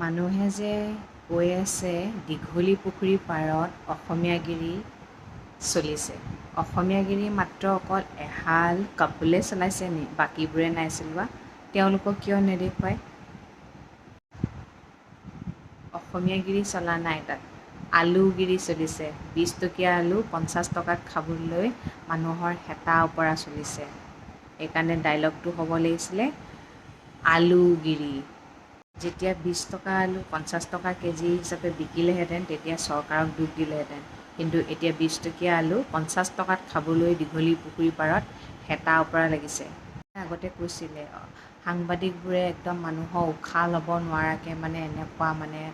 মানুহে যে কৈ আছে দীঘলী পুখুৰীৰ পাৰত অসমীয়াগিৰি চলিছে। অসমীয়াগিৰি মাত্ৰ অকল এহাল কাপোলে চলাইছে নি, বাকীবোৰে নাই চলোৱা? তেওঁলোকক কিয় নেদেখুৱায়? অসমীয়াগিৰি চলা নাই তাত, আলুগিৰি চলিছে। 20 টকীয়া আলু 50 টকাত খাবলৈ মানুহৰ হেতা ওপৰা চলিছে। সেইকাৰণে ডাইলগটো হ'ব লাগিছিলে আলুগিৰি। যেতিয়া 20 টকা আলু 50 টকা কেজি হিচাপে বিকিলেহেঁতেন তেতিয়া চৰকাৰক দুখ দিলেহেঁতেন। কিন্তু এতিয়া 20 টকীয়া আলু 50 টকাত খাবলৈ দীঘলী পুখুৰীৰ পাৰত হেতা ওপৰা লাগিছে। আগতে কৈছিলে সাংবাদিকবোৰে একদম মানুহৰ উশাহ ল'ব নোৱাৰাকৈ এনেকুৱা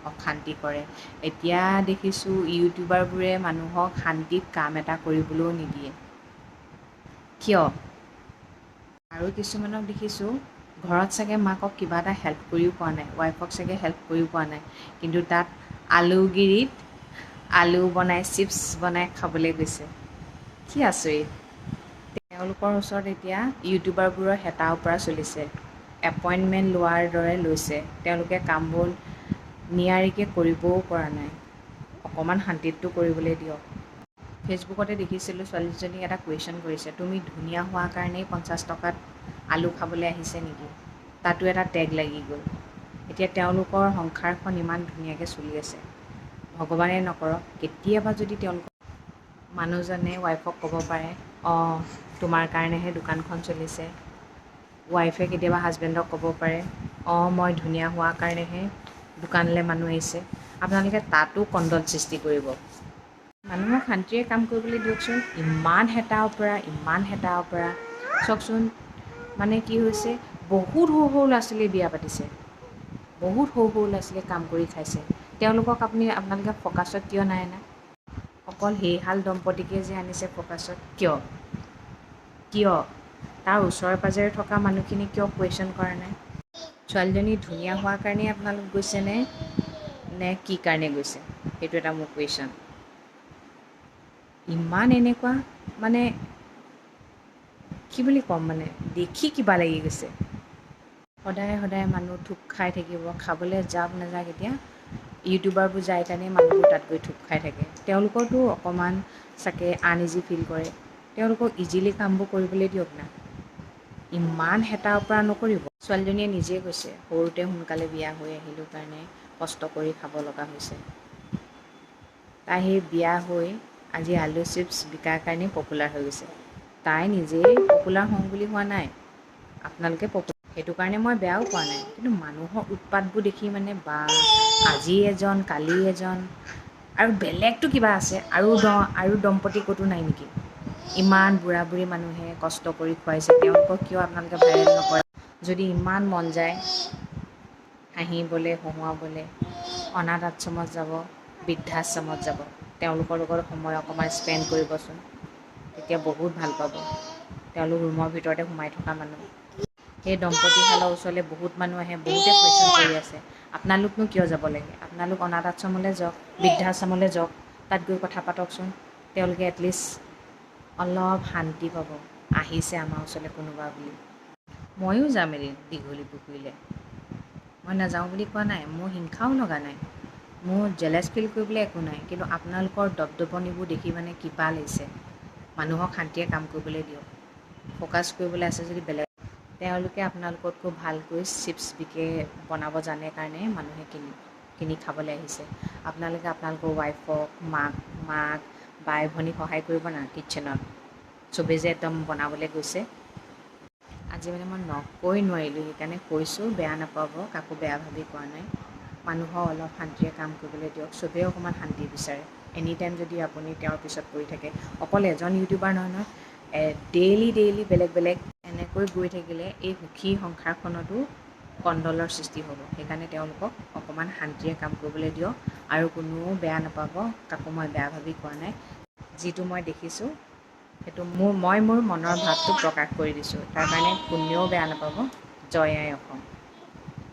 অশান্তি কৰে। এতিয়া দেখিছোঁ ইউটিউবাৰবোৰে মানুহক শান্তিত কাম এটা কৰিবলৈও নিদিয়ে। কিয়? আৰু কিছুমানক দেখিছোঁ ঘৰত চাগে মাকক কিবা এটা হেল্প কৰিও পোৱা নাই, ৱাইফক চাগে হেল্প কৰিও পোৱা নাই, কিন্তু তাত আলুগিৰিত আলু বনাই চিপছ বনাই খাবলৈ গৈছে। কি আচৰিত! তেওঁলোকৰ ওচৰত এতিয়া ইউটিউবাৰবোৰৰ হেতা ওপৰা চলিছে। এপইণ্টমেণ্ট লোৱাৰ দৰে লৈছে। তেওঁলোকে কামবোৰ নিয়াৰিকৈ কৰিবও পৰা নাই। অকণমান শান্তিতটো কৰিবলৈ দিয়ক। ফেচবুকতে দেখিছিলোঁ ছোৱালীজনীক এটা কুৱেশ্যন কৰিছে, তুমি ধুনীয়া হোৱাৰ কাৰণেই 50 টকাত আলু খাবলৈ আহিছে নেকি? তাতো এটা টেগ লাগি গ'ল। এতিয়া তেওঁলোকৰ সংসাৰখন ইমান ধুনীয়াকৈ চলি আছে। ভগৱানে নকৰক কেতিয়াবা যদি তেওঁলোকৰ মানুহজনে ৱাইফক ক'ব পাৰে, অঁ তোমাৰ কাৰণেহে দোকানখন চলিছে। ৱাইফে কেতিয়াবা হাজবেণ্ডক ক'ব পাৰে, অঁ মই ধুনীয়া হোৱাৰ কাৰণেহে দোকানলৈ মানুহ আহিছে। আপোনালোকে তাতো কণ্ডল সৃষ্টি কৰিব। মানুহক শান্তিৰে কাম কৰিবলৈ দিয়কচোন। ইমান হেতা ওপৰা, ইমান হেতা ওপৰা। চাওকচোন কি হৈছে, বহুত সৰু সৰু ল'ৰা ছোৱালীয়ে বিয়া পাতিছে। বহুত সৰু সৰু ল'ৰা ছোৱালীয়ে কাম কৰি খাইছে। তেওঁলোকক আপোনালোকে ফ'কাছত কিয় নাই অনা? অকল সেইহাল দম্পতীকে যে আনিছে ফ'কাছত, কিয়? কিয়? তাৰ ওচৰে পাঁজৰে থকা মানুহখিনি কিয় কুৱেশ্যন কৰা নাই? ছোৱালীজনী ধুনীয়া হোৱাৰ কাৰণেই আপোনালোক গৈছেনে নে কি কাৰণে গৈছে? সেইটো এটা মোৰ কুৱেশ্যন। ইমান এনেকুৱা কি বুলি ক'ম দেখি কিবা লাগি গৈছে। সদায় সদায় মানুহ থুপ খাই থাকিব, খাবলৈ যাওক নাযাওক এতিয়া ইউটিউবাৰবোৰ যায় কাৰণেই মানুহবোৰ তাত গৈ থুপ খাই থাকে। তেওঁলোকৰতো অকণমান চাগে আনইজি ফিল কৰে। তেওঁলোকক ইজিলি কামবোৰ কৰিবলৈ দিয়ক না। ইমান হেতা ওপৰা নকৰিব। ছোৱালীজনীয়ে নিজে কৈছে সৰুতে সোনকালে বিয়া হৈ আহিলোঁ কাৰণে কষ্ট কৰি খাব লগা হৈছে। তাই সেই বিয়া হৈ আজি আলু চিপছ বিকাৰ কাৰণেই পপুলাৰ হৈ গৈছে। তাই নিজেই পপুলাৰ হওঁ বুলি হোৱা নাই, আপোনালোকে সেইটো কাৰণে মই বেয়াও পোৱা নাই, কিন্তু মানুহৰ উৎপাতবোৰ দেখি বা আজি এজন কালি এজন আৰু বেলেগটো কিবা আছে আৰু দম্পতি ক'তো নাই নেকি? ইমান বুঢ়া বুঢ়ী মানুহে কষ্ট কৰি খুৱাইছে, তেওঁলোকক কিয় আপোনালোকে ভাইৰেল নকৰে? যদি ইমান মন যায় হাঁহিবলৈ হহুৱাবলৈ অনাথ আশ্ৰমত যাব, বৃদ্ধাশ্ৰমত যাব, তেওঁলোকৰ লগত সময় অকণমান স্পেণ্ড কৰিবচোন। তেতিয়া বহুত ভাল পাব। তেওঁলোক ৰুমৰ ভিতৰতে সোমাই থকা মানুহ। সেই দম্পতীহালৰ ওচৰলৈ বহুত মানুহ আহে, বহুতে কুৱেশ্যন কৰি আছে আপোনালোকনো কিয় যাব লাগে? আপোনালোক অনাথ আশ্ৰমলৈ যাওক, বৃদ্ধাশ্ৰমলৈ যাওক, তাত গৈ কথা পাতকচোন। তেওঁলোকে এটলিষ্ট অলপ শান্তি পাব, আহিছে আমাৰ ওচৰলৈ কোনোবা বুলি। ময়ো যাম এদিন দীঘলী পুখুৰীলৈ। মই নাযাওঁ বুলি কোৱা নাই, মোৰ হিংসাও লগা নাই, মোৰ জেলেছ ফিল কৰিবলৈ একো নাই, কিন্তু আপোনালোকৰ দপদপনিবোৰ দেখি কিবা লাগিছে। মানুহক শান্তিৰে কাম কৰিবলৈ দিয়ক। ফ'কাছ কৰিবলৈ আছে যদি বেলেগ। তেওঁলোকে আপোনালোকতকৈ ভালকৈ চিপছ বনাব জানে কাৰণে মানুহে কিনি খাবলৈ আহিছে। আপোনালোকে আপোনালোকৰ ৱাইফক মাক বাই ভনীক সহায় কৰিব না কিটচেনত। চবেই যে একদম বনাবলৈ গৈছে। আজি মই নকৈ নোৱাৰিলোঁ, সেইকাৰণে কৈছোঁ, বেয়া নাপাব, কাকো বেয়া ভাবি কোৱা নাই। মানুহক অলপ শান্তিৰে কাম কৰিবলৈ দিয়ক। চবেই অকণমান শান্তি বিচাৰে। এনি টাইম যদি আপুনি তেওঁৰ পিছত পৰি থাকে, অকল এজন ইউটিউবাৰ নহয়, ডেইলি বেলেগ বেলেগ এনেকৈ গৈ থাকিলে এই সুখী সংসাৰখনতো কণ্ডলৰ সৃষ্টি হ'ব। সেইকাৰণে তেওঁলোকক অকণমান শান্তিৰে কাম কৰিবলৈ দিয়ক। আৰু কোনেও বেয়া নাপাব, কাকো মই বেয়া ভাবি কোৱা নাই। যিটো মই দেখিছোঁ সেইটো মই মোৰ মনৰ ভাৱটো প্ৰকাশ কৰি দিছোঁ। তাৰ কাৰণে কোনেও বেয়া নাপাব। জয় আই অসম।